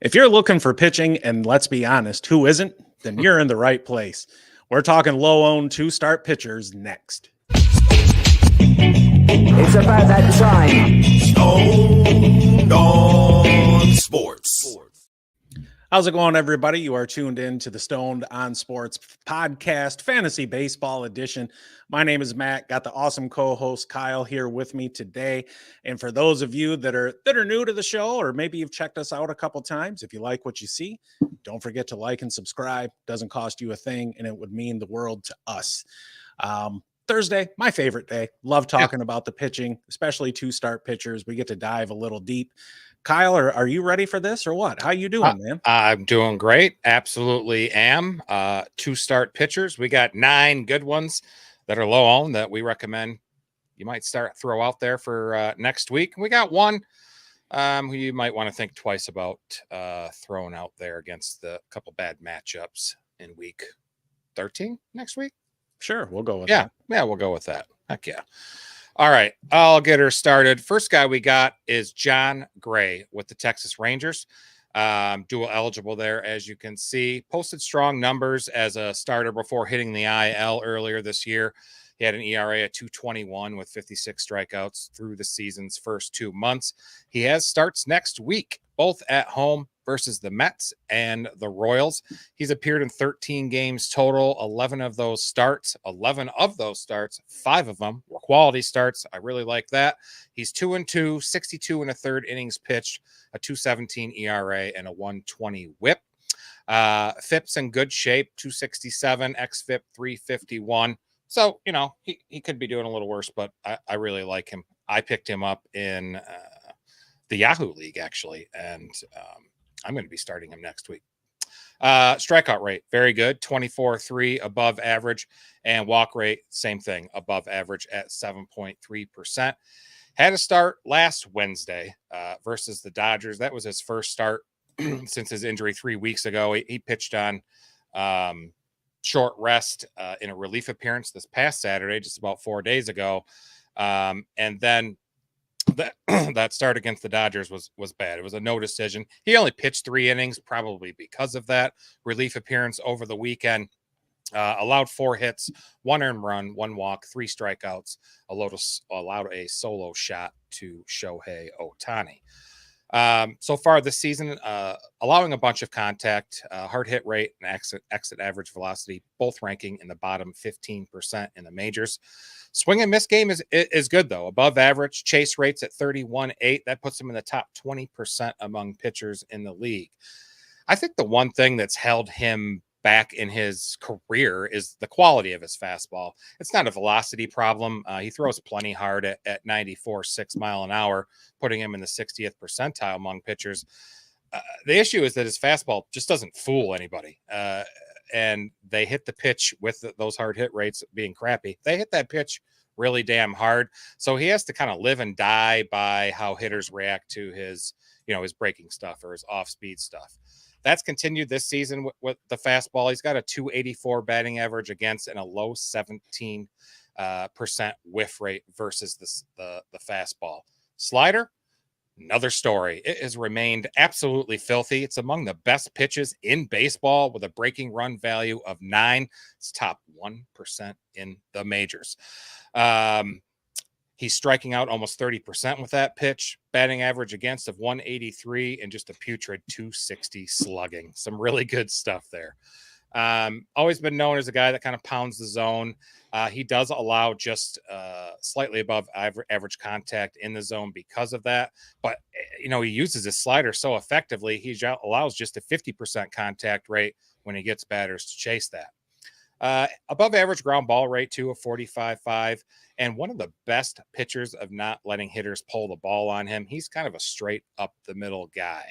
If you're looking for pitching, and let's be honest, who isn't, then you're in the right place. We're talking low-owned two-start pitchers next. It's about that time. Stoned on Sports. How's it going, everybody? You are tuned in to the Stoned on Sports podcast, Fantasy Baseball Edition. My name is Matt. Got the awesome co-host Kyle here with me today. And for those of you that are new to the show, or maybe you've checked us out a couple times, if you like what you see, don't forget to like and subscribe. Doesn't cost you a thing, and it would mean the world to us. Thursday, my favorite day. Love talking about the pitching, especially two-start pitchers. We get to dive a little deep. Kyle, are you ready for this or what? How you doing, man? I'm doing great. Absolutely am. Two-start pitchers. We got 9 good ones that are low-owned that we recommend you might throw out there for next week. We got one who you might want to think twice about throwing out there against a couple bad matchups in week 13 next week. Sure, we'll go with that. Yeah, we'll go with that. Heck yeah. All right, I'll get her started. First guy we got is Jon Gray with the Texas Rangers. Dual eligible there, as you can see. Posted strong numbers as a starter before hitting the IL earlier this year. He had an ERA at 2.21 with 56 strikeouts through the season's first 2 months. He has starts next week, both at home versus the Mets and the Royals. He's appeared in 13 games total, 11 of those starts, 5 of them were quality starts. I really like that. He's 2-2, 62 and a third innings pitched, a 2.17 ERA and a 1.20 WHIP. FIP's in good shape, 267, xFIP 351. So, you know, he could be doing a little worse, but I really like him. I picked him up in the Yahoo League, actually, and I'm going to be starting him next week. Strikeout rate, very good, 24.3, above average, and walk rate, same thing, above average at 7.3%. Had a start last Wednesday versus the Dodgers. That was his first start since his injury 3 weeks ago. He pitched on short rest in a relief appearance this past Saturday, just about 4 days ago. And then that start against the Dodgers was bad. It was a no decision. He only pitched 3 innings, probably because of that relief appearance over the weekend. Allowed 4 hits, 1 earned run, 1 walk, 3 strikeouts, allowed a solo shot to Shohei Ohtani. So far this season, allowing a bunch of contact, hard hit rate, and exit average velocity, both ranking in the bottom 15% in the majors. Swing and miss game is good, though. Above average, chase rates at 31.8. That puts him in the top 20% among pitchers in the league. I think the one thing that's held him back in his career is the quality of his fastball. It's not a velocity problem. He throws plenty hard at 94.6 mile an hour, putting him in the 60th percentile among pitchers. The issue is that his fastball just doesn't fool anybody. And they hit the pitch with those hard hit rates being crappy. They hit that pitch really damn hard. So he has to kind of live and die by how hitters react to his breaking stuff or his off-speed stuff. That's continued this season with the fastball. He's got a 284 batting average against and a low 17% whiff rate versus the fastball. Slider, another story. It has remained absolutely filthy. It's among the best pitches in baseball with a breaking run value of 9. It's top 1% in the majors. He's striking out almost 30% with that pitch, batting average against of 183 and just a putrid 260 slugging. Some really good stuff there. Always been known as a guy that kind of pounds the zone. He does allow just slightly above average contact in the zone because of that. But, he uses his slider so effectively, he allows just a 50% contact rate when he gets batters to chase that. Above average ground ball rate, too, of 45.5. And one of the best pitchers of not letting hitters pull the ball on him. He's kind of a straight up the middle guy.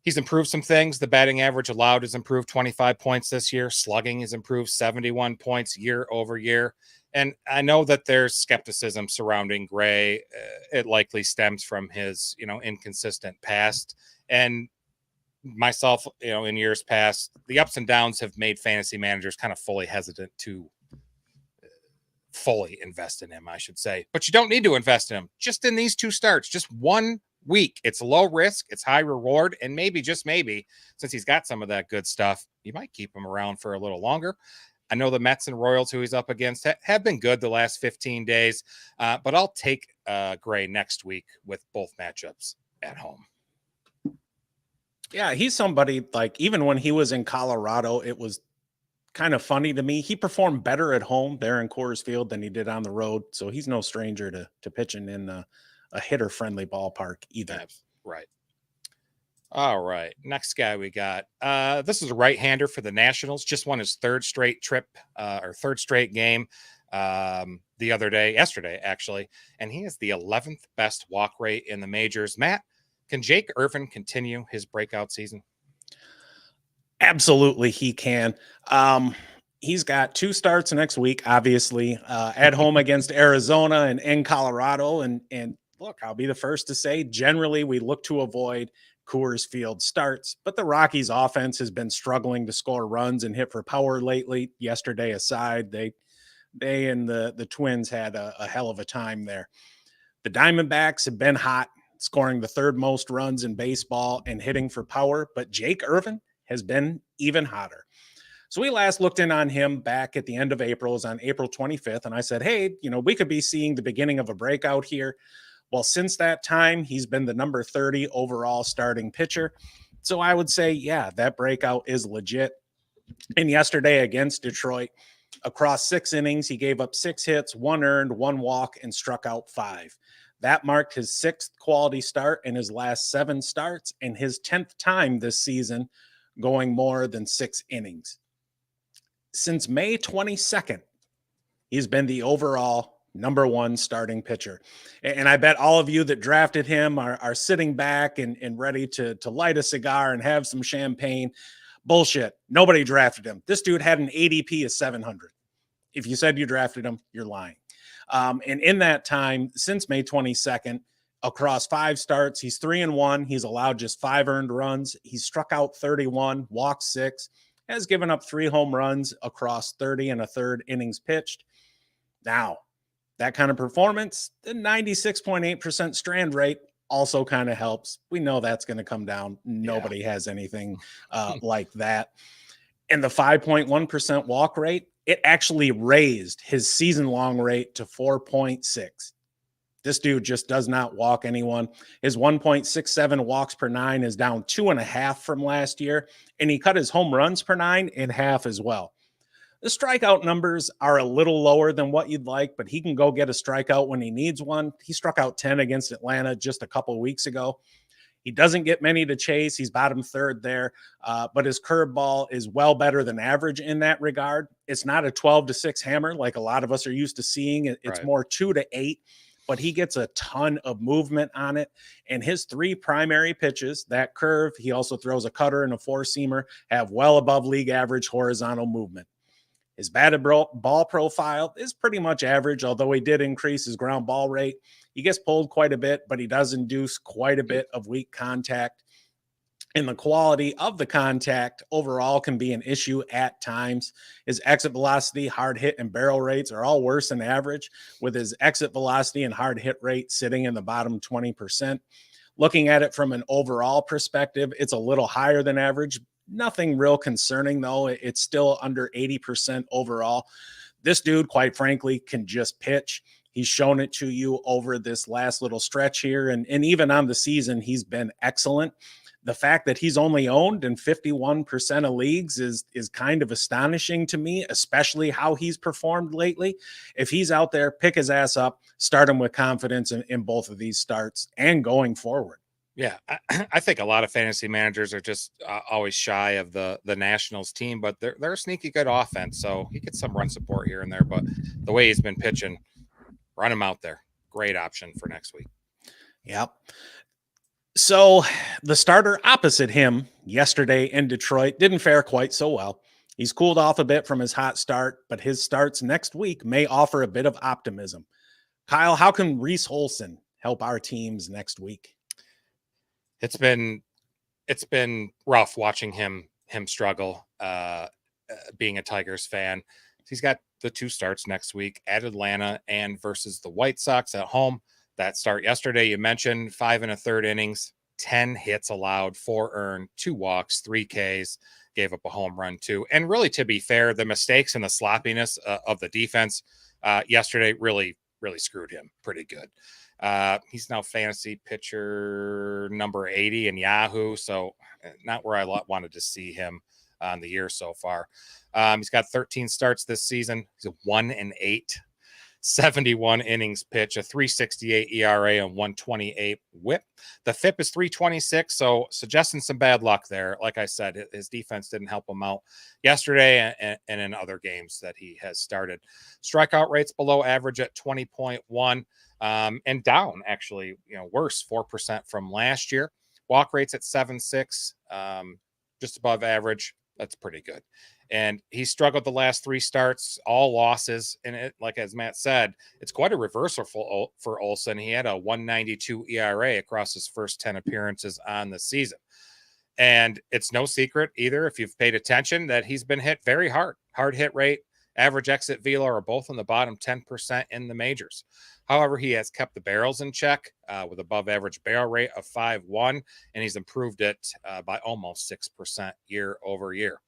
He's improved some things. The batting average allowed has improved 25 points this year. Slugging has improved 71 points year over year. And I know that there's skepticism surrounding Gray. It likely stems from his, inconsistent past. And myself, in years past, the ups and downs have made fantasy managers kind of fully hesitant to fully invest in him, I should say. But you don't need to invest in him. Just in these 2 starts, just one week. It's low risk, it's high reward, and maybe, just maybe, since he's got some of that good stuff, you might keep him around for a little longer. I know the Mets and Royals, who he's up against, have been good the last 15 days, but I'll take Gray next week with both matchups at home. Yeah, he's somebody, like, even when he was in Colorado, it was kind of funny to me. He performed better at home there in Coors Field than he did on the road. So he's no stranger to pitching in a hitter-friendly ballpark either. That's right. All right. Next guy we got. This is a right-hander for the Nationals. Just won his third straight game yesterday, actually. And he has the 11th best walk rate in the majors. Matt, can Jake Irvin continue his breakout season? Absolutely, he can. He's got 2 starts next week, obviously, at home against Arizona and in Colorado. And look, I'll be the first to say, generally, we look to avoid Coors Field starts, but the Rockies offense has been struggling to score runs and hit for power lately. Yesterday aside, they and the Twins had a hell of a time there. The Diamondbacks have been hot, scoring the 3rd most runs in baseball and hitting for power, but Jake Irvin has been even hotter. So we last looked in on him back at the end of April, on April 25th, and I said, hey, we could be seeing the beginning of a breakout here. Well, since that time, he's been the number 30 overall starting pitcher. So I would say, yeah, that breakout is legit. And yesterday against Detroit, across 6 innings, he gave up 6 hits, 1 earned, 1 walk, and struck out 5. That marked his 6th quality start in his last 7 starts and his 10th time this season going more than 6 innings. Since May 22nd, he's been the overall number 1 starting pitcher. And I bet all of you that drafted him are sitting back and ready to light a cigar and have some champagne. Bullshit. Nobody drafted him. This dude had an ADP of 700. If you said you drafted him, you're lying. And in that time, since May 22nd, across 5 starts, he's 3-1. He's allowed just 5 earned runs. He's struck out 31, walked 6, has given up 3 home runs across 30 1/3 innings pitched. Now, that kind of performance, the 96.8% strand rate also kind of helps. We know that's going to come down. Nobody has anything like that. And the 5.1% walk rate, it actually raised his season-long rate to 4.6. This dude just does not walk anyone. His 1.67 walks per 9 is down 2.5 from last year, and he cut his home runs per 9 in half as well. The strikeout numbers are a little lower than what you'd like, but he can go get a strikeout when he needs one. He struck out 10 against Atlanta just a couple weeks ago. He doesn't get many to chase. He's bottom 3rd there, but his curveball is well better than average in that regard. It's not a 12-6 hammer like a lot of us are used to seeing. It's right. More 2-8, but he gets a ton of movement on it. And his 3 primary pitches, that curve, he also throws a cutter and a 4-seamer, have well above league average horizontal movement. His batted ball profile is pretty much average, although he did increase his ground ball rate. He gets pulled quite a bit, but he does induce quite a bit of weak contact. And the quality of the contact overall can be an issue at times. His exit velocity, hard hit, and barrel rates are all worse than average, with his exit velocity and hard hit rate sitting in the bottom 20%. Looking at it from an overall perspective, it's a little higher than average. Nothing real concerning, though. It's still under 80% overall. This dude, quite frankly, can just pitch. He's shown it to you over this last little stretch here. And even on the season, he's been excellent. The fact that he's only owned in 51% of leagues is kind of astonishing to me, especially how he's performed lately. If he's out there, pick his ass up, start him with confidence in both of these starts and going forward. Yeah, I think a lot of fantasy managers are just always shy of the Nationals team, but they're a sneaky good offense, so he gets some run support here and there. But the way he's been pitching, run him out there. Great option for next week. Yep. So the starter opposite him yesterday in Detroit didn't fare quite so well. He's cooled off a bit from his hot start, but his starts next week may offer a bit of optimism. Kyle, how can Reese Olson help our teams next week? It's been rough watching him struggle, being a Tigers fan. He's got the 2 starts next week at Atlanta and versus the White Sox at home. that start yesterday. You mentioned 5 1/3 innings, 10 hits allowed, 4 earned, 2 walks, 3 Ks, gave up a home run too. And really, to be fair, the mistakes and the sloppiness of the defense yesterday really screwed him pretty good. He's now fantasy pitcher number 80 in Yahoo, so not where I wanted to see him on the year so far. He's got 13 starts this season. He's a 1-8, 71 innings pitch, a 3.68 ERA, and 1.28 WHIP. The FIP is 3.26, so suggesting some bad luck there. Like I said, his defense didn't help him out yesterday and in other games that he has started. Strikeout rates below average at 20.1, and down actually, worse, 4% from last year. Walk rates at 7.6, just above average. That's pretty good. And he struggled the last 3 starts, all losses. And it, like as Matt said, it's quite a reversal for Olson. He had a 1.92 ERA across his first 10 appearances on the season. And it's no secret either, if you've paid attention, that he's been hit very hard. Hard hit rate, average exit velo are both in the bottom 10% in the majors. However, he has kept the barrels in check with above average barrel rate of 5.1, and he's improved it by almost 6% year over year.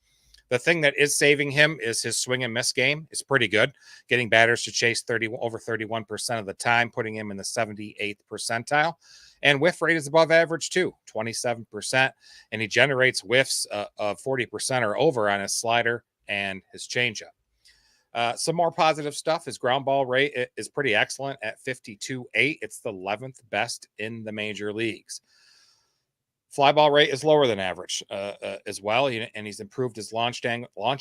The thing that is saving him is his swing and miss game is pretty good, getting batters to chase over 31% of the time, putting him in the 78th percentile. And whiff rate is above average too, 27%. And he generates whiffs of 40% or over on his slider and his changeup. Some more positive stuff. His ground ball rate is pretty excellent at 52.8. It's the 11th best in the major leagues. Fly ball rate is lower than average as well, and he's improved his launch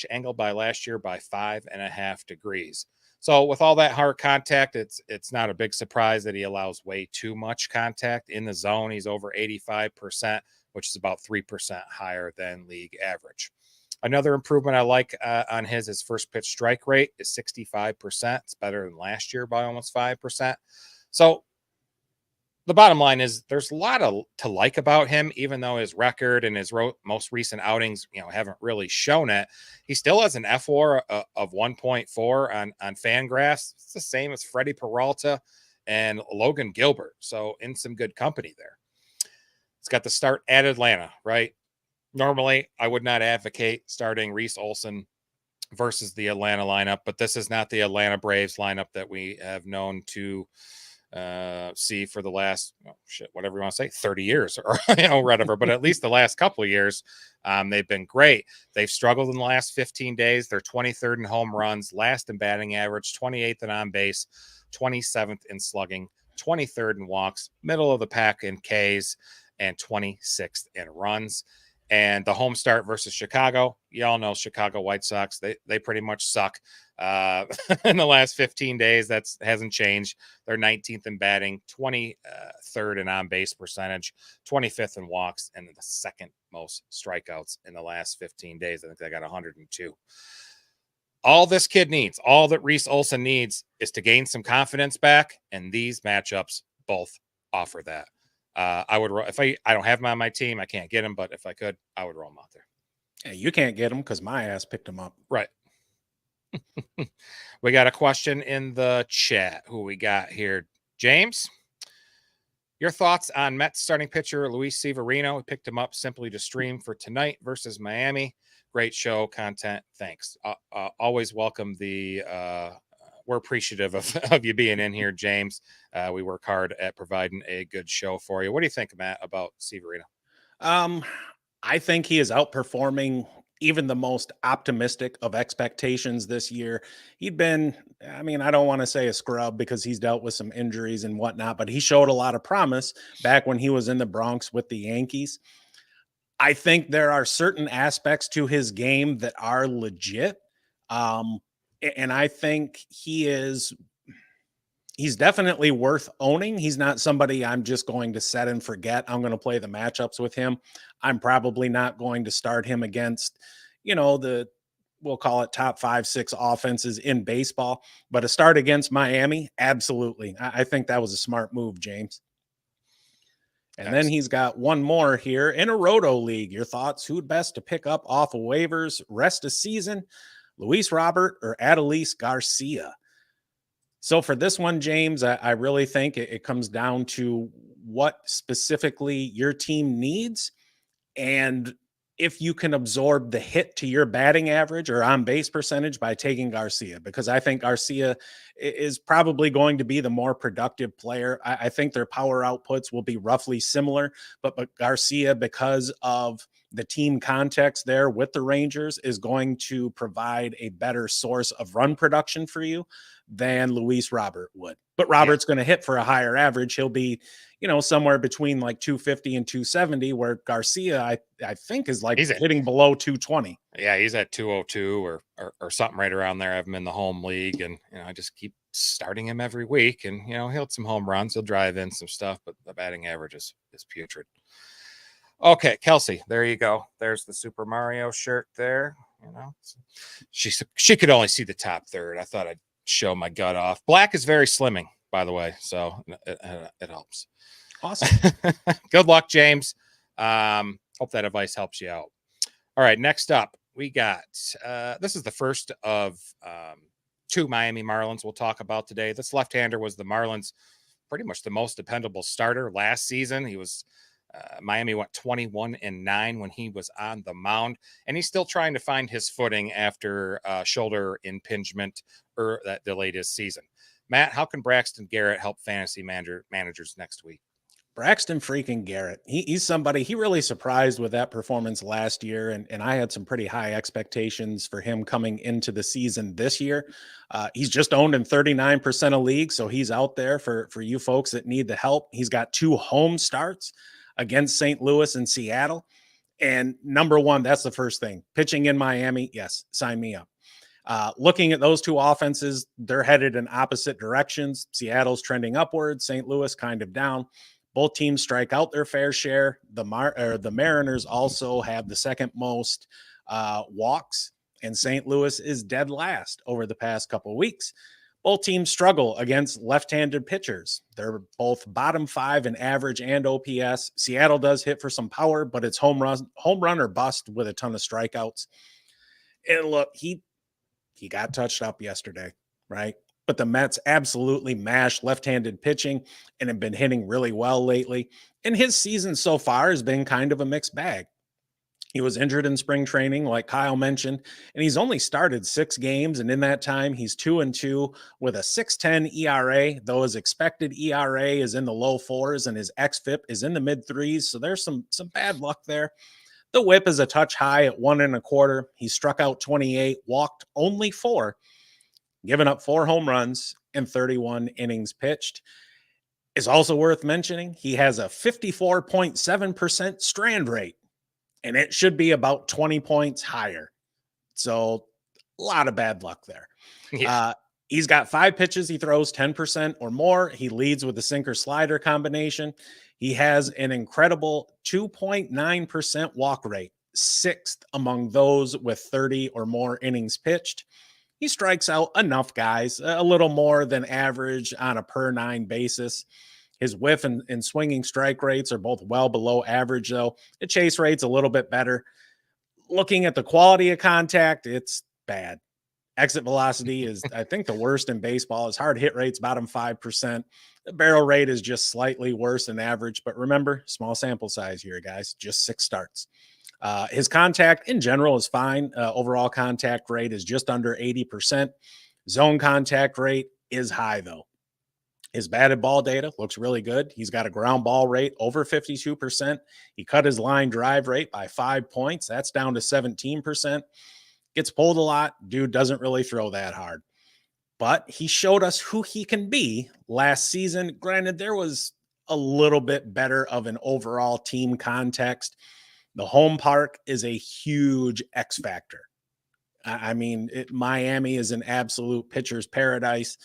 angle by last year by 5.5 degrees. So with all that hard contact, it's not a big surprise that he allows way too much contact in the zone. He's over 85%, which is about 3% higher than league average. Another improvement I like on his first pitch strike rate is 65%. It's better than last year by almost 5%. So the bottom line is there's a lot to like about him, even though his record and his most recent outings, haven't really shown it. He still has an FWAR of 1.4 on Fangraphs. It's the same as Freddie Peralta and Logan Gilbert. So in some good company there. It's got the start at Atlanta, right? Normally, I would not advocate starting Reese Olson versus the Atlanta lineup, but this is not the Atlanta Braves lineup that we have known to see for the last whatever you want to say 30 years or whatever, but at least the last couple of years they've been great. They've struggled in the last 15 days. They're 23rd in home runs, last in batting average, 28th in on base, 27th in slugging, 23rd in walks, middle of the pack in Ks, and 26th in runs. And the home start versus Chicago, y'all know Chicago White Sox, they pretty much suck in the last 15 days. That hasn't changed. They're 19th in batting, 23rd in on-base percentage, 25th in walks, and the second most strikeouts in the last 15 days. I think they got 102. All this kid needs, all that Reese Olson needs, is to gain some confidence back, and these matchups both offer that. I would, if I don't have him on my team, I can't get him, but if I could, I would roll him out there. Hey, you can't get him because my ass picked him up. Right. We got a question in the chat. Who we got here? James, your thoughts on Mets starting pitcher Luis Severino? We picked him up simply to stream for tonight versus Miami. Great show, content. Thanks. Always welcome we're appreciative of you being in here, James. We work hard at providing a good show for you. What do you think, Matt, about Severino? I think he is outperforming even the most optimistic of expectations this year. He'd been, I don't want to say a scrub because he's dealt with some injuries and whatnot, but he showed a lot of promise back when he was in the Bronx with the Yankees. I think there are certain aspects to his game that are legit. And I think he's definitely worth owning. He's not somebody I'm just going to set and forget. I'm going to play the matchups with him. I'm probably not going to start him against, we'll call it top 5-6 offenses in baseball, but a start against Miami, absolutely. I think that was a smart move, James. And then he's got one more here in a Roto League. Your thoughts? Who'd best to pick up off of waivers rest of season? Luis Robert or Adolis Garcia? So for this one, James, I really think it comes down to what specifically your team needs, and if you can absorb the hit to your batting average or on base percentage by taking Garcia, because I think Garcia is probably going to be the more productive player. I think their power outputs will be roughly similar, but Garcia, because of the team context there with the Rangers, is going to provide a better source of run production for you than Luis Robert would. But Robert's going to hit for a higher average. He'll be, somewhere between like 250 and 270, where Garcia, I think, is like hitting below 220. Yeah, he's at 202 or something right around there. I have him in the home league, and I just keep starting him every week, and he'll hit some home runs, he'll drive in some stuff, but the batting average is putrid. Okay, Kelsey, there you go. There's the Super Mario shirt there. She could only see the top third. I thought I'd show my gut off. Black is very slimming, by the way, so it helps. Awesome. Good luck, James. Hope that advice helps you out. All right, next up, we got this is the first of two Miami Marlins we'll talk about today. This left-hander was the Marlins' pretty much the most dependable starter last season. He was Miami went 21-9 when he was on the mound, and he's still trying to find his footing after shoulder impingement that delayed his season. Matt, how can Braxton Garrett help fantasy managers next week? Braxton freaking Garrett. He's somebody, he really surprised with that performance last year. And I had some pretty high expectations for him coming into the season this year. He's just owned in 39% of leagues. So he's out there for you folks that need the help. He's got 2 home starts against St. Louis and Seattle. And number one, that's the first thing. Pitching in Miami. Yes. Sign me up. Looking at those 2 offenses, they're headed in opposite directions. Seattle's trending upwards. St. Louis kind of down. Both teams strike out their fair share. The Mariners also have the second most walks, and St. Louis is dead last over the past couple of weeks. Both teams struggle against left-handed pitchers. They're both bottom 5 in average and OPS. Seattle does hit for some power, but it's home run or bust with a ton of strikeouts. And look, he got touched up yesterday, right? But the Mets absolutely mashed left-handed pitching and have been hitting really well lately. And his season so far has been kind of a mixed bag. He was injured in spring training, like Kyle mentioned, and he's only started 6 games. And in that time, he's 2-2 with a 6.10 ERA, though his expected ERA is in the low 4s and his xFIP is in the mid 3s. So there's some bad luck there. The whip is a touch high at 1 1/4. He struck out 28, walked only 4. Given up 4 home runs and 31 innings pitched. Is also worth mentioning, he has a 54.7% strand rate, and it should be about 20 points higher. So a lot of bad luck there. Yeah. He's got 5 pitches he throws 10% or more. He leads with the sinker slider combination. He has an incredible 2.9% walk rate, 6th among those with 30 or more innings pitched. He strikes out enough guys, a little more than average on a per 9 basis. His whiff and swinging strike rates are both well below average, though. The chase rate's a little bit better. Looking at the quality of contact, it's bad. Exit velocity is, I think, the worst in baseball. His hard hit rate's bottom 5%. The barrel rate is just slightly worse than average. But remember, small sample size here, guys, just 6 starts. His contact in general is fine. Overall contact rate is just under 80%. Zone contact rate is high, though. His batted ball data looks really good. He's got a ground ball rate over 52%. He cut his line drive rate by 5 points. That's down to 17%. Gets pulled a lot. Dude doesn't really throw that hard. But he showed us who he can be last season. Granted, there was a little bit better of an overall team context. The home park is a huge X factor. I mean, Miami is an absolute pitcher's paradise.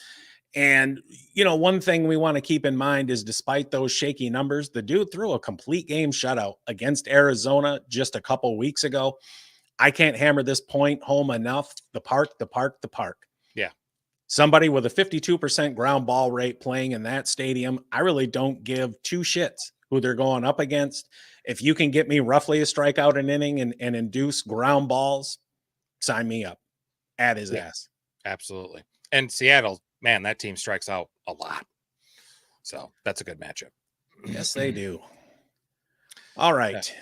And, one thing we want to keep in mind is despite those shaky numbers, the dude threw a complete game shutout against Arizona just a couple weeks ago. I can't hammer this point home enough. The park. Yeah. Somebody with a 52% ground ball rate playing in that stadium, I really don't give 2 shits who they're going up against. If you can get me roughly a strikeout an inning and induce ground balls, sign me up. At his ass. Absolutely. And Seattle man, that team strikes out a lot. So that's a good matchup. Yes, they do. All right.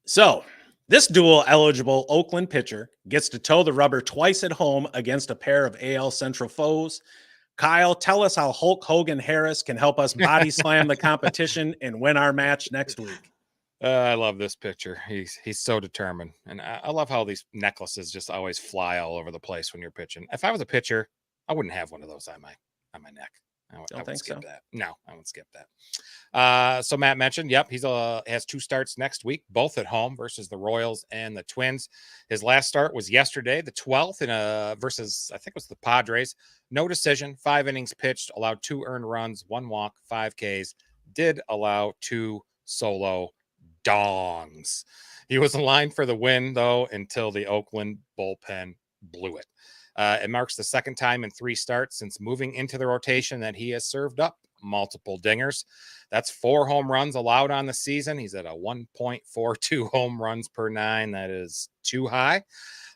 So this dual eligible Oakland pitcher gets to toe the rubber twice at home against a pair of AL Central foes. Kyle, tell us how Hulk Hogan Harris can help us body slam the competition and win our match next week. I love this picture. He's so determined. And I love how these necklaces just always fly all over the place when you're pitching. If I was a pitcher, I wouldn't have one of those on my neck. I would skip that. No, I would skip that. So Matt mentioned, yep, he's has 2 starts next week, both at home versus the Royals and the Twins. His last start was yesterday, the 12th, in versus I think it was the Padres. No decision, 5 innings pitched, allowed 2 earned runs, 1 walk, 5 Ks. Did allow 2 solo dongs. He was in line for the win though until the Oakland bullpen blew it. It marks the second time in 3 starts since moving into the rotation that he has served up multiple dingers. That's 4 home runs allowed on the season. He's at a 1.42 home runs per 9. That is too high.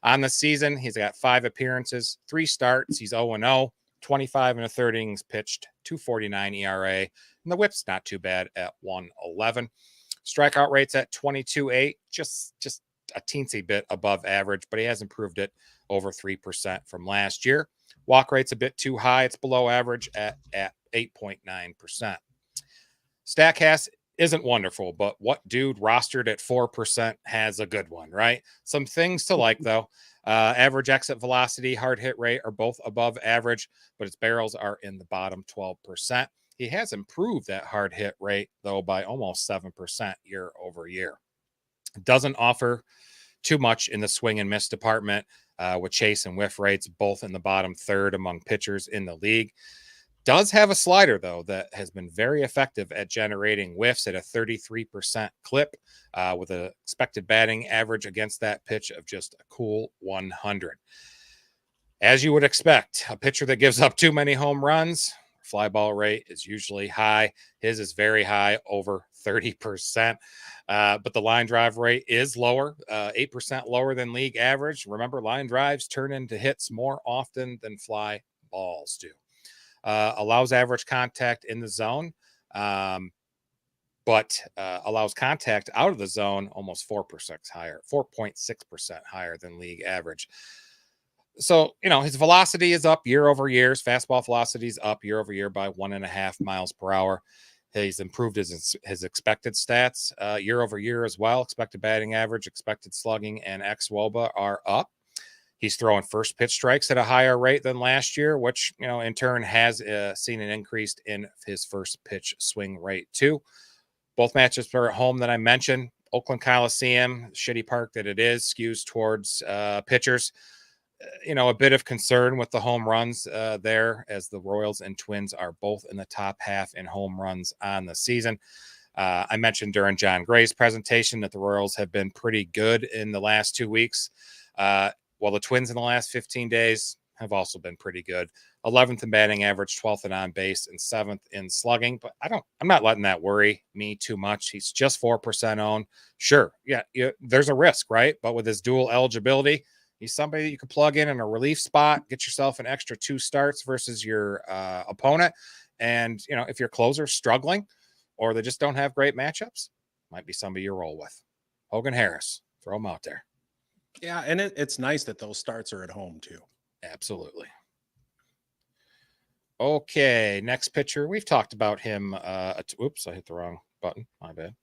On the season, he's got 5 appearances, 3 starts. He's 0-0, 25 and a third innings pitched, 2.49 ERA. And the whip's not too bad at 1.11. Strikeout rate's at 22.8, just a teensy bit above average, but he has improved it over 3% from last year. Walk rate's a bit too high. It's below average at 8.9%. Statcast isn't wonderful, but what dude rostered at 4% has a good one, right? Some things to like, though. Average exit velocity, hard hit rate are both above average, but its barrels are in the bottom 12%. He has improved that hard hit rate, though, by almost 7% year over year. Doesn't offer too much in the swing and miss department, with chase and whiff rates both in the bottom third among pitchers in the league. Does have a slider, though, that has been very effective at generating whiffs at a 33% clip, with an expected batting average against that pitch of just a cool 100. As you would expect, a pitcher that gives up too many home runs, fly ball rate is usually high. His is very high, over 30%. But the line drive rate is lower, 8% lower than league average. Remember, line drives turn into hits more often than fly balls do. Allows average contact in the zone, but allows contact out of the zone almost 4% higher, 4.6% higher than league average. So, his velocity is up year over year. His fastball velocity is up year over year by 1.5 miles per hour. He's improved his expected stats year over year as well. Expected batting average, expected slugging, and xWOBA are up. He's throwing first pitch strikes at a higher rate than last year, which, in turn has seen an increase in his first pitch swing rate too. Both matchups are at home that I mentioned. Oakland Coliseum, shitty park that it is, skews towards pitchers. A bit of concern with the home runs there, as the Royals and Twins are both in the top half in home runs on the season. I mentioned during Jon Gray's presentation that the Royals have been pretty good in the last 2 weeks, while the Twins in the last 15 days have also been pretty good. 11th in batting average, 12th in on base, and 7th in slugging. But I'm not letting that worry me too much. He's just 4% owned. Sure, yeah, there's a risk, right? But with his dual eligibility, he's somebody that you could plug in a relief spot, get yourself an extra 2 starts versus your opponent. And, if your closer's struggling or they just don't have great matchups, might be somebody you roll with. Hogan Harris, throw him out there. Yeah, and it's nice that those starts are at home, too. Absolutely. Okay, next pitcher. We've talked about him. Oops, I hit the wrong button. My bad.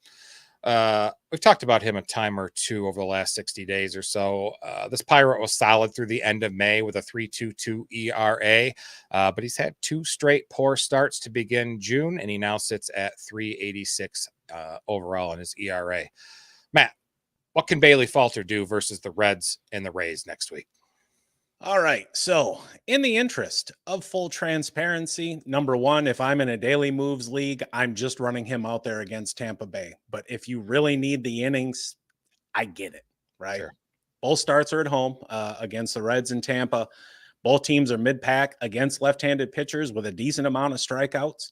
We've talked about him a time or two over the last 60 days or so. This Pirate was solid through the end of May with a 3.22 ERA, but he's had 2 straight poor starts to begin June, and he now sits at 3.86 overall in his ERA. Matt, what can Bailey Falter do versus the Reds and the Rays next week? All right. So, in the interest of full transparency, number one, if I'm in a daily moves league, I'm just running him out there against Tampa Bay. But if you really need the innings, I get it, right? Sure. Both starts are at home against the Reds and Tampa. Both teams are mid-pack against left-handed pitchers with a decent amount of strikeouts.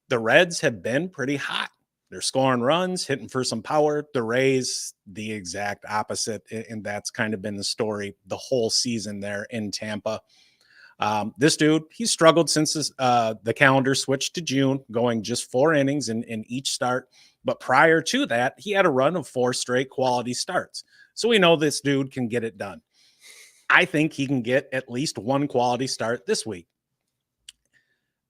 The Reds have been pretty hot. They're scoring runs, hitting for some power. The Rays, the exact opposite. And that's kind of been the story the whole season there in Tampa. This dude, he struggled since the calendar switched to June, going just 4 innings in each start. But prior to that, he had a run of 4 straight quality starts. So we know this dude can get it done. I think he can get at least 1 quality start this week.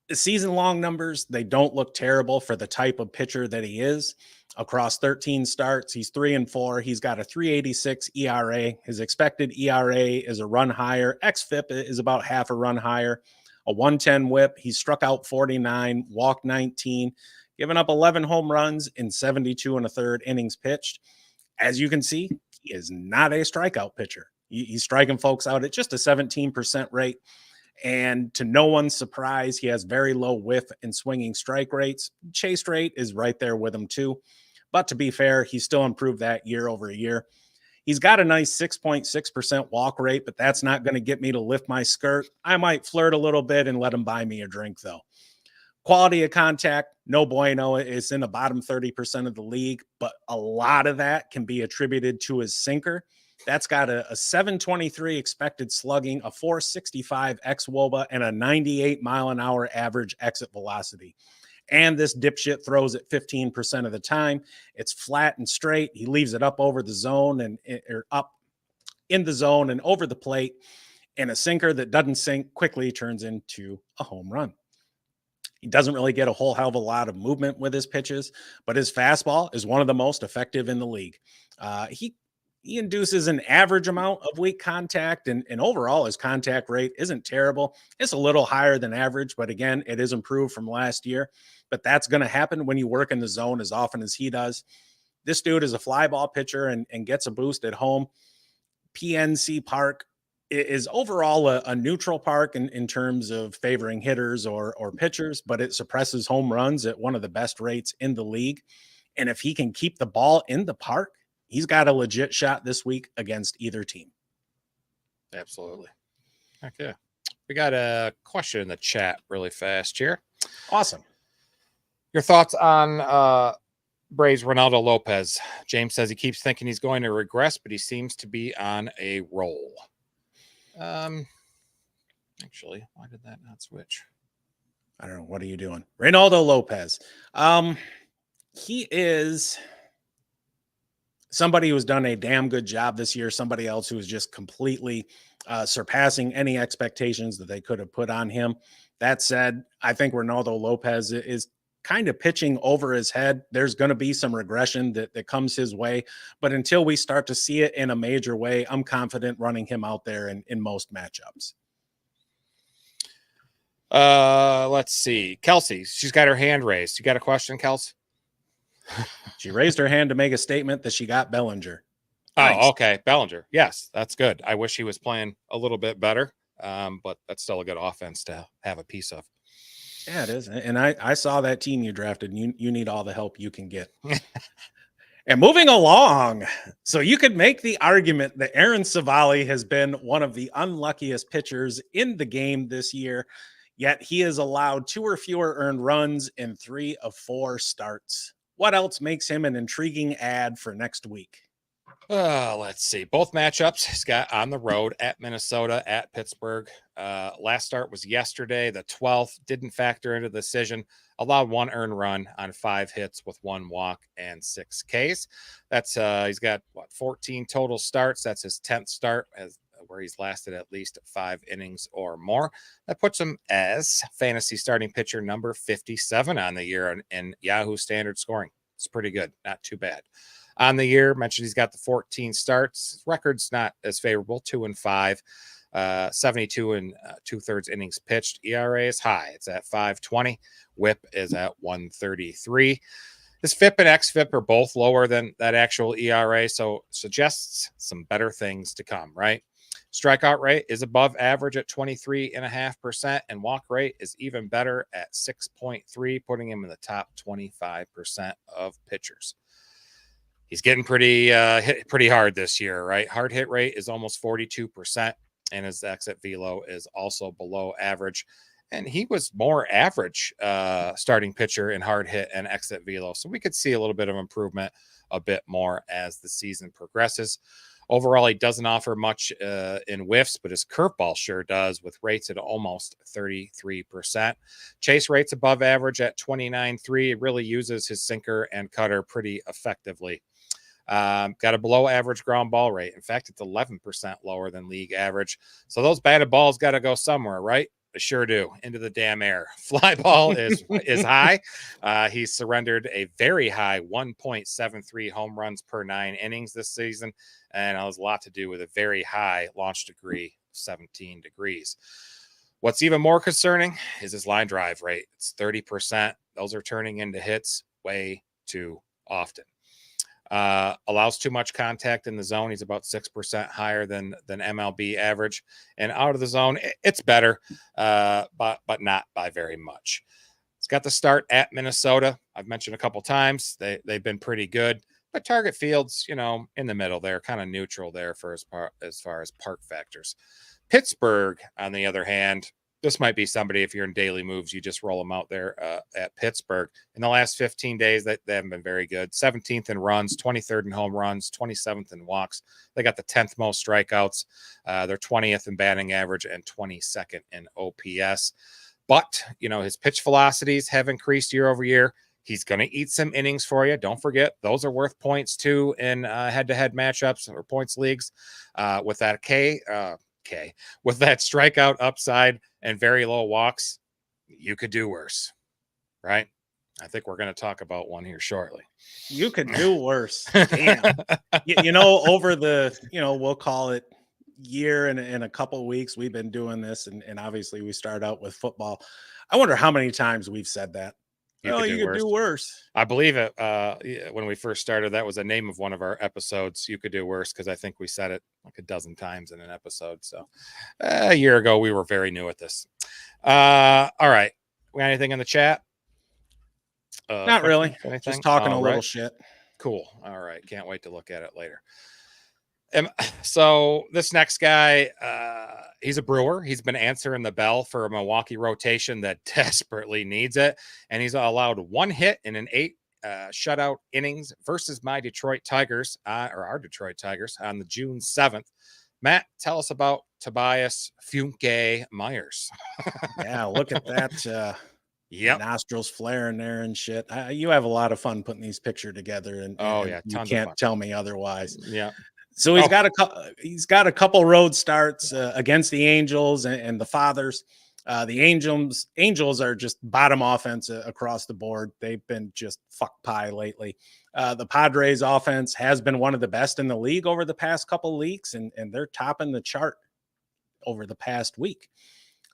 The season-long numbers, they don't look terrible for the type of pitcher that he is. Across 13 starts, he's 3-4. He's got a 3.86 ERA. His expected ERA is a run higher. xFIP is about half a run higher. A 110 whip. He struck out 49, walked 19, given up 11 home runs in 72 and a third innings pitched. As you can see, he is not a strikeout pitcher. He's striking folks out at just a 17% rate. And to no one's surprise, he has very low whiff and swinging strike rates. Chase rate is right there with him too. But to be fair, he's still improved that year over year. He's got a nice 6.6% walk rate, but that's not going to get me to lift my skirt. I might flirt a little bit and let him buy me a drink though. Quality of contact, no bueno. It's in the bottom 30% of the league, but a lot of that can be attributed to his sinker. That's got a 723 expected slugging, a 465 xWOBA, and a 98 mile an hour average exit velocity. And this dipshit throws it 15% of the time. It's flat and straight. He leaves it up over the zone or up in the zone and over the plate. And a sinker that doesn't sink quickly turns into a home run. He doesn't really get a whole hell of a lot of movement with his pitches, but his fastball is one of the most effective in the league. He induces an average amount of weak contact, and overall his contact rate isn't terrible. It's a little higher than average, but again, it is improved from last year. But that's going to happen when you work in the zone as often as he does. This dude is a fly ball pitcher and gets a boost at home. PNC Park is overall a neutral park in terms of favoring hitters or pitchers, but it suppresses home runs at one of the best rates in the league. And if he can keep the ball in the park, he's got a legit shot this week against either team. Absolutely. Okay. We got a question in the chat really fast here. Awesome. Your thoughts on Braves Ronaldo Lopez? James says he keeps thinking he's going to regress, but he seems to be on a roll. Actually, why did that not switch? I don't know. What are you doing? Ronaldo Lopez. He is somebody who's done a damn good job this year. Somebody else who is just completely surpassing any expectations that they could have put on him. That said, I think Ronaldo Lopez is kind of pitching over his head. There's going to be some regression that comes his way, but until we start to see it in a major way, I'm confident running him out there in most matchups. Let's see. Kelsey, she's got her hand raised. You got a question, Kelsey? She raised her hand to make a statement that she got Bellinger. Nice. Oh, okay. Bellinger. Yes, that's good. I wish he was playing a little bit better, but that's still a good offense to have a piece of. Yeah, it is. And I saw that team you drafted, and you need all the help you can get. And moving along, so you could make the argument that Aaron Civale has been one of the unluckiest pitchers in the game this year, yet he has allowed 2 or fewer earned runs in 3 of 4 starts. What else makes him an intriguing ad for next week? Let's see. Both matchups he's got on the road at Minnesota, at Pittsburgh. Last start was yesterday, the 12th. Didn't factor into the decision. Allowed 1 earned run on 5 hits with 1 walk and 6 Ks. That's he's got 14 total starts. That's his 10th start where he's lasted at least 5 innings or more. That puts him as fantasy starting pitcher number 57 on the year in Yahoo standard scoring. It's pretty good. Not too bad. On the year, mentioned he's got the 14 starts. His record's not as favorable, 2-5, 72 and 2/3 innings pitched. ERA is high. It's at 5.20. WHIP is at 1.33. His FIP and xFIP are both lower than that actual ERA, so suggests some better things to come, right? Strikeout rate is above average at 23.5%, and walk rate is even better at 6.3, putting him in the top 25% of pitchers. He's getting hit pretty hard this year, right? Hard hit rate is almost 42%, and his exit velo is also below average. And he was more average starting pitcher in hard hit and exit velo. So we could see a little bit of improvement a bit more as the season progresses. Overall, he doesn't offer much in whiffs, but his curveball sure does, with rates at almost 33%. Chase rates above average at 29.3. It really uses his sinker and cutter pretty effectively. Got a below average ground ball rate. In fact, it's 11% lower than league average. So those batted balls got to go somewhere, right? They sure do. Into the damn air. Fly ball is high. He's surrendered a very high 1.73 home runs per 9 innings this season, and it has a lot to do with a very high launch degree, 17 degrees. What's even more concerning is his line drive rate. It's 30%. Those are turning into hits way too often. Allows too much contact in the zone. He's about 6% higher than MLB average, and out of the zone, it's better, but not by very much. He's got the start at Minnesota. I've mentioned a couple times they've been pretty good, but target fields, in the middle there, kind of neutral there for as far as park factors. Pittsburgh, on the other hand, this might be somebody, if you're in daily moves, you just roll them out there at Pittsburgh. In the last 15 days, they haven't been very good. 17th in runs, 23rd in home runs, 27th in walks. They got the 10th most strikeouts. They're 20th in batting average and 22nd in OPS. But, his pitch velocities have increased year over year. He's going to eat some innings for you. Don't forget, those are worth points too in head-to-head matchups or points leagues. With that with that strikeout upside and very low walks, you could do worse, right? I think we're going to talk about one here shortly. You could do worse. Damn. Over the, we'll call it year and in a couple of weeks, we've been doing this. And obviously we start out with football. I wonder how many times we've said that. You could do worse. I believe it. When we first started, that was a name of one of our episodes. You could do worse, because I think we said it like a dozen times in an episode. So a year ago, we were very new at this. All right. We got anything in the chat? Not really. Anything? Just talking a little shit. Cool. All right. Can't wait to look at it later. So this next guy, he's a Brewer. He's been answering the bell for a Milwaukee rotation that desperately needs it. And he's allowed 1 hit in an 8 shutout innings versus my Detroit Tigers, or our Detroit Tigers, on the June 7th. Matt, tell us about Tobias Funke Myers. Yeah, look at that. Nostrils flaring there and shit. You have a lot of fun putting these pictures together, and you can't tell me otherwise. Yeah. So he's got a couple road starts against the Angels and the Fathers. The Angels are just bottom offense across the board. They've been just fuck pie lately. The Padres offense has been one of the best in the league over the past couple weeks, and they're topping the chart over the past week.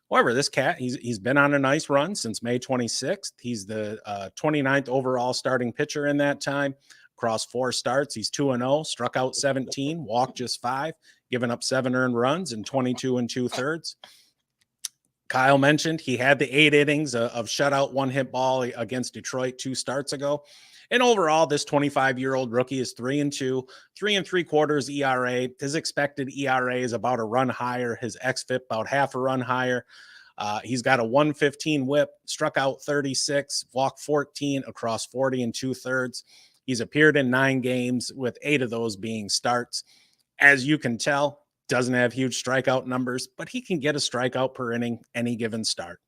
However, this cat, he's been on a nice run since May 26th. He's the 29th overall starting pitcher in that time. Across 4 starts, he's 2-0, struck out 17, walked just 5, given up 7 earned runs in 22 2/3. Kyle mentioned he had the 8 innings of shutout 1-hit ball against Detroit 2 starts ago. And overall, this 25-year-old rookie is 3-2, 3 3/4 ERA. His expected ERA is about a run higher. His xFIP about half a run higher. He's got a 115 whip, struck out 36, walked 14 across 40 2/3. He's appeared in 9 games, with 8 of those being starts. As you can tell, doesn't have huge strikeout numbers, but he can get a strikeout per inning any given start.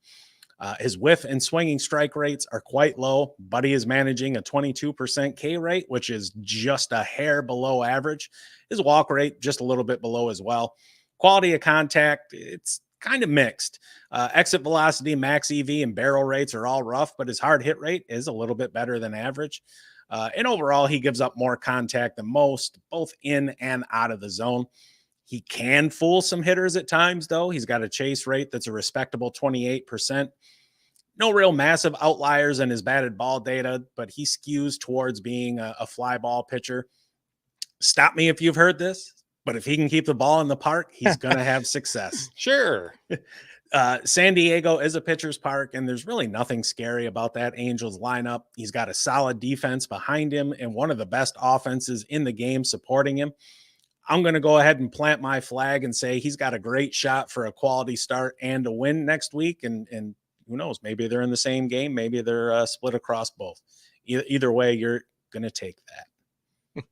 His whiff and swinging strike rates are quite low, but he is managing a 22% K rate, which is just a hair below average. His walk rate just a little bit below as well. Quality of contact, it's kind of mixed. Exit velocity, max EV, and barrel rates are all rough, but his hard hit rate is a little bit better than average. And overall, he gives up more contact than most, both in and out of the zone. He can fool some hitters at times, though. He's got a chase rate that's a respectable 28%. No real massive outliers in his batted ball data, but he skews towards being a fly ball pitcher. Stop me if you've heard this, but if he can keep the ball in the park, he's going to have success. Sure. San Diego is a pitcher's park, and there's really nothing scary about that Angels lineup. He's got a solid defense behind him and one of the best offenses in the game supporting him. I'm going to go ahead and plant my flag and say he's got a great shot for a quality start and a win next week. And who knows, maybe they're in the same game. Maybe they're split across both. Either way, you're going to take that.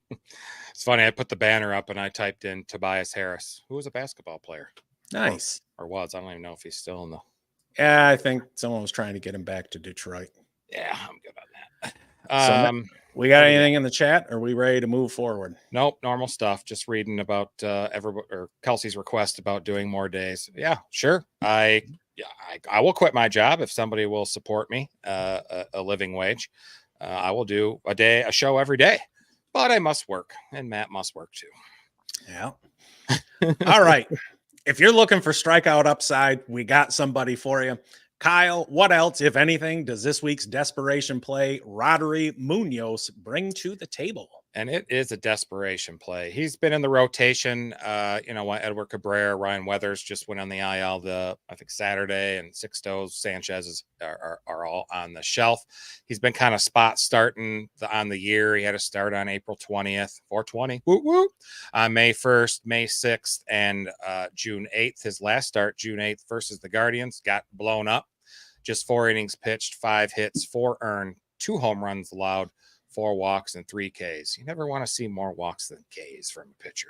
It's funny. I put the banner up and I typed in Tobias Harris, who was a basketball player. Nice. Or was. I don't even know if he's still in the. Yeah, I think someone was trying to get him back to Detroit. Yeah, I'm good on that. So we got anything in the chat? Or are we ready to move forward? Nope, normal stuff. Just reading about Kelsey's request about doing more days. Yeah, sure. I will quit my job if somebody will support me a living wage. I will do a show every day, but I must work, and Matt must work too. Yeah. All right. If you're looking for strikeout upside, we got somebody for you. Kyle, what else, if anything, does this week's desperation play, Roddery Muñoz, bring to the table? And it is a desperation play. He's been in the rotation. Edward Cabrera, Ryan Weathers just went on the IL I think Saturday, and Sixto Sanchez are all on the shelf. He's been kind of spot starting on the year. He had a start on April 20th, 420, on May 1st, May 6th, and June 8th. His last start, June 8th versus the Guardians, got blown up. Just 4 innings pitched, 5 hits, 4 earned, 2 home runs allowed, 4 walks, and 3 Ks. You never want to see more walks than Ks from a pitcher.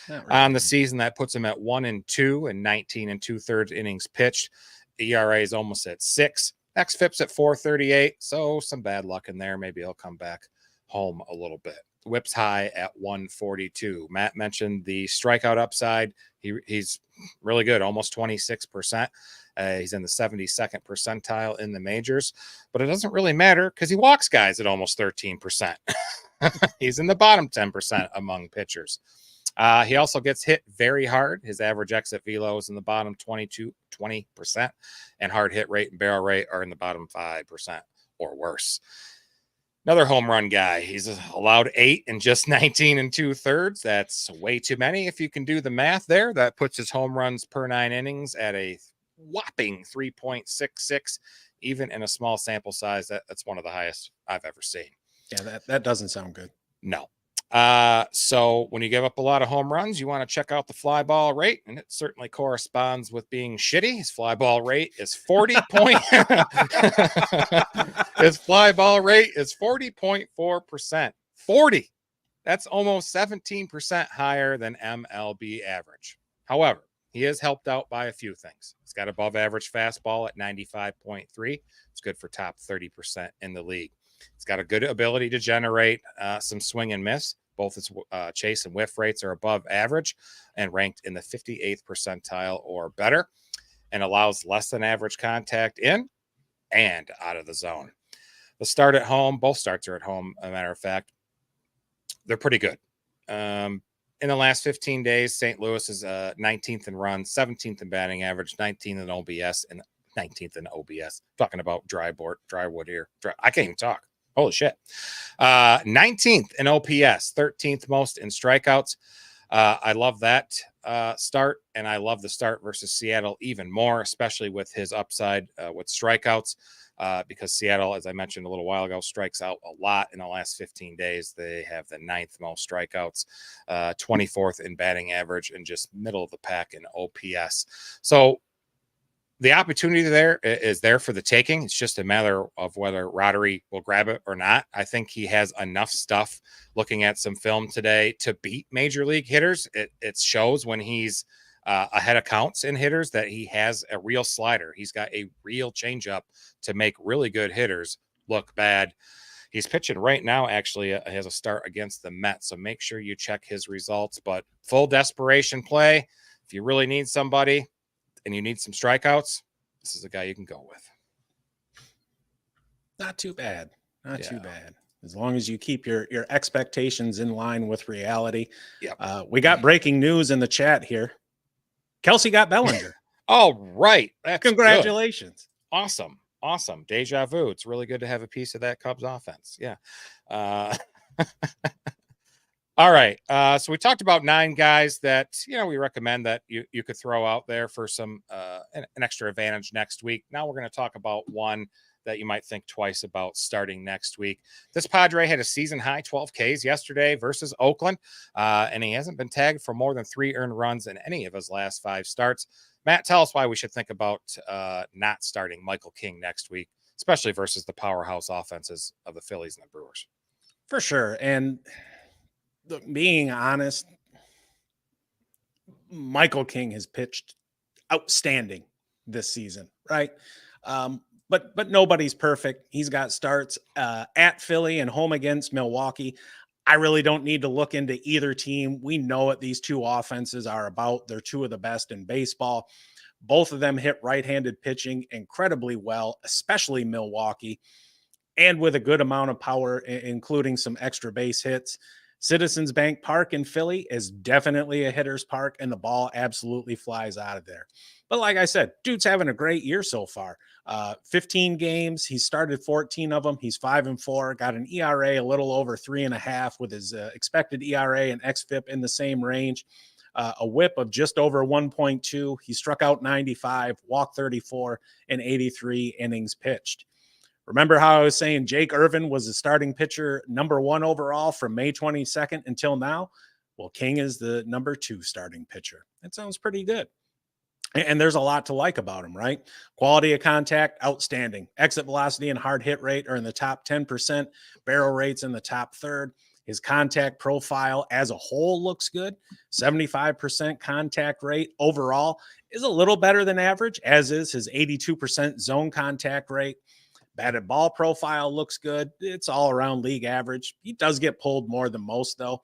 Really. On the season, that puts him at 1-2 and 19 2/3 innings pitched. ERA is almost at 6. xFIP's at 4.38, so some bad luck in there. Maybe he'll come back home a little bit. Whips high at 142. Matt mentioned the strikeout upside. He's really good, almost 26%. He's in the 72nd percentile in the majors, but it doesn't really matter because he walks guys at almost 13%. He's in the bottom 10% among pitchers. He also gets hit very hard. His average exit velo is in the bottom 20%, and hard hit rate and barrel rate are in the bottom 5% or worse. Another home run guy. He's allowed 8 in just 19 2/3. That's way too many. If you can do the math there, that puts his home runs per 9 innings at a whopping 3.66. Even in a small sample size, that's one of the highest I've ever seen. Yeah, that doesn't sound good. No. So when you give up a lot of home runs, you want to check out the fly ball rate, and it certainly corresponds with being shitty. His fly ball rate is 40 point. His fly ball rate is 40.4%. 40. That's almost 17% higher than MLB average. However, he is helped out by a few things. He's got above average fastball at 95.3. It's good for top 30% in the league. He's got a good ability to generate some swing and miss. Both his chase and whiff rates are above average and ranked in the 58th percentile or better, and allows less than average contact in and out of the zone. The start at home, both starts are at home, as a matter of fact, they're pretty good. In the last 15 days, St. Louis is 19th in runs, 17th in batting average, 19th in OBS, and 19th in OBS. Talking about drywood here. I can't even talk. Holy shit. 19th in OPS, 13th most in strikeouts. I love that start, and I love the start versus Seattle even more, especially with his upside with strikeouts, because Seattle, as I mentioned a little while ago, strikes out a lot in the last 15 days. They have the 9th most strikeouts, 24th in batting average, and just middle of the pack in OPS. So the opportunity there is there for the taking. It's just a matter of whether Roddery will grab it or not. I think he has enough stuff looking at some film today to beat major league hitters. It shows when he's ahead of counts in hitters that he has a real slider. He's got a real changeup to make really good hitters look bad. He's pitching right now, actually, has a start against the Mets. So make sure you check his results. But full desperation play. If you really need somebody and you need some strikeouts, this is a guy you can go with. Not too bad. Not too bad. As long as you keep your expectations in line with reality. Yep. We got breaking news in the chat here. Kelsey got Bellinger. Oh, right. That's Congratulations. Good. Awesome. Deja vu. It's really good to have a piece of that Cubs offense. Yeah. All right. So we talked about 9 guys that, we recommend that you could throw out there for some an extra advantage next week. Now we're going to talk about one that you might think twice about starting next week. This Padre had a season high 12 Ks yesterday versus Oakland, and he hasn't been tagged for more than 3 earned runs in any of his last 5 starts. Matt, tell us why we should think about not starting Michael King next week, especially versus the powerhouse offenses of the Phillies and the Brewers. For sure. And being honest, Michael King has pitched outstanding this season, right? But nobody's perfect. He's got starts at Philly and home against Milwaukee. I really don't need to look into either team. We know what these two offenses are about. They're two of the best in baseball. Both of them hit right-handed pitching incredibly well, especially Milwaukee, and with a good amount of power, including some extra base hits. Citizens Bank Park in Philly is definitely a hitter's park, and the ball absolutely flies out of there. But like I said, dude's having a great year so far. 15 games. He started 14 of them. He's 5-4, got an ERA a little over 3.5 with his expected ERA and xFIP in the same range. A whip of just over 1.2. He struck out 95, walked 34, and 83 innings pitched. Remember how I was saying Jake Irvin was the starting pitcher #1 overall from May 22nd until now? Well, King is the #2 starting pitcher. That sounds pretty good. And there's a lot to like about him, right? Quality of contact, outstanding. Exit velocity and hard hit rate are in the top 10%. Barrel rates in the top third. His contact profile as a whole looks good. 75% contact rate overall is a little better than average, as is his 82% zone contact rate. Batted ball profile looks good. It's all around league average. He does get pulled more than most, though.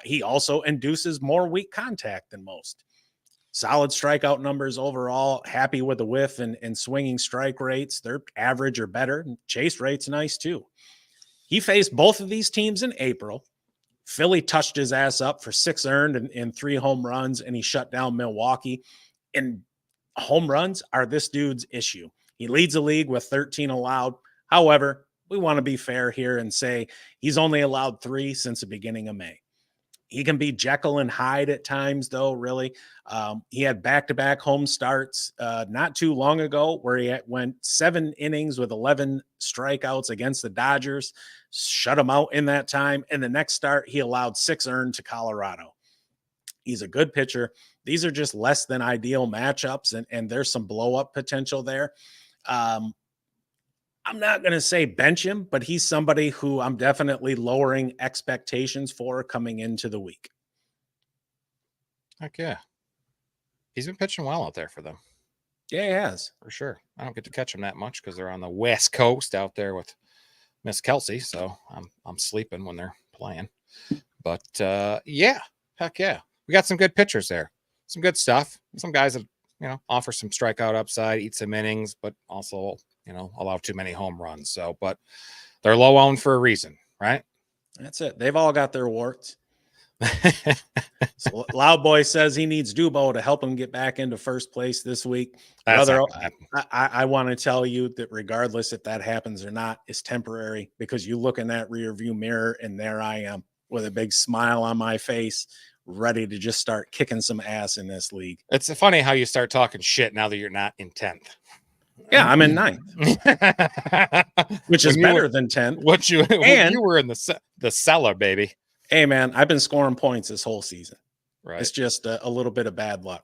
He also induces more weak contact than most. Solid strikeout numbers overall. Happy with the whiff and swinging strike rates. They're average or better. Chase rate's nice, too. He faced both of these teams in April. Philly touched his ass up for 6 earned and 3 home runs, and he shut down Milwaukee. And home runs are this dude's issue. He leads the league with 13 allowed. However, we want to be fair here and say he's only allowed 3 since the beginning of May. He can be Jekyll and Hyde at times, though, really. He had back-to-back home starts not too long ago where he went 7 innings with 11 strikeouts against the Dodgers, shut him out in that time. And the next start, he allowed 6 earned to Colorado. He's a good pitcher. These are just less than ideal matchups, and there's some blow-up potential there. I'm not going to say bench him, but he's somebody who I'm definitely lowering expectations for coming into the week. Heck yeah. He's been pitching well out there for them. Yeah, he has. For sure. I don't get to catch them that much because they're on the West Coast out there with Miss Kelsey. So I'm sleeping when they're playing. But yeah, heck yeah. We got some good pitchers there. Some good stuff. Some guys that, offer some strikeout upside, eat some innings, but also, allow too many home runs. So, but they're low owned for a reason, right? That's it. They've all got their warts. So Loud Boy says he needs Dubo to help him get back into first place this week. Brother, I want to tell you that regardless if that happens or not, it's temporary, because you look in that rear view mirror and there I am with a big smile on my face, ready to just start kicking some ass in this league. It's funny how you start talking shit now that you're not in 10th. Yeah, I'm in 9th, which is better than 10th. You were in the cellar, baby. Hey, man, I've been scoring points this whole season. Right. It's just a little bit of bad luck.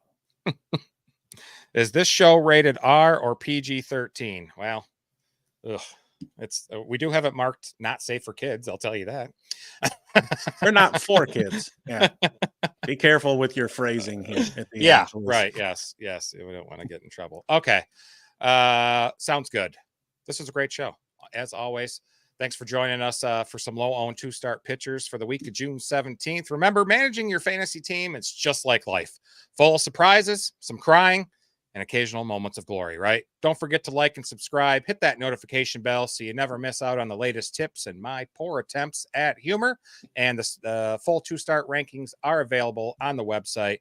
Is this show rated R or PG-13? Well, we do have it marked not safe for kids. I'll tell you that. They're not for kids. Yeah. Be careful with your phrasing here. Yeah. Right. Yes. We don't want to get in trouble. Okay. Sounds good. This was a great show, as always. Thanks for joining us for some low-owned 2-start pitchers for the week of June 17th. Remember, managing your fantasy team, it's just like life. Full of surprises, some crying, and occasional moments of glory, right? Don't forget to like and subscribe. Hit that notification bell so you never miss out on the latest tips and my poor attempts at humor. And the full 2-start rankings are available on the website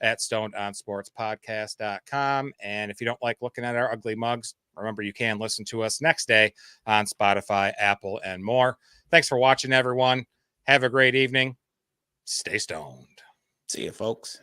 at stonedonsportspodcast.com. And if you don't like looking at our ugly mugs, remember, you can listen to us next day on Spotify, Apple, and more. Thanks for watching, everyone. Have a great evening. Stay stoned. See you, folks.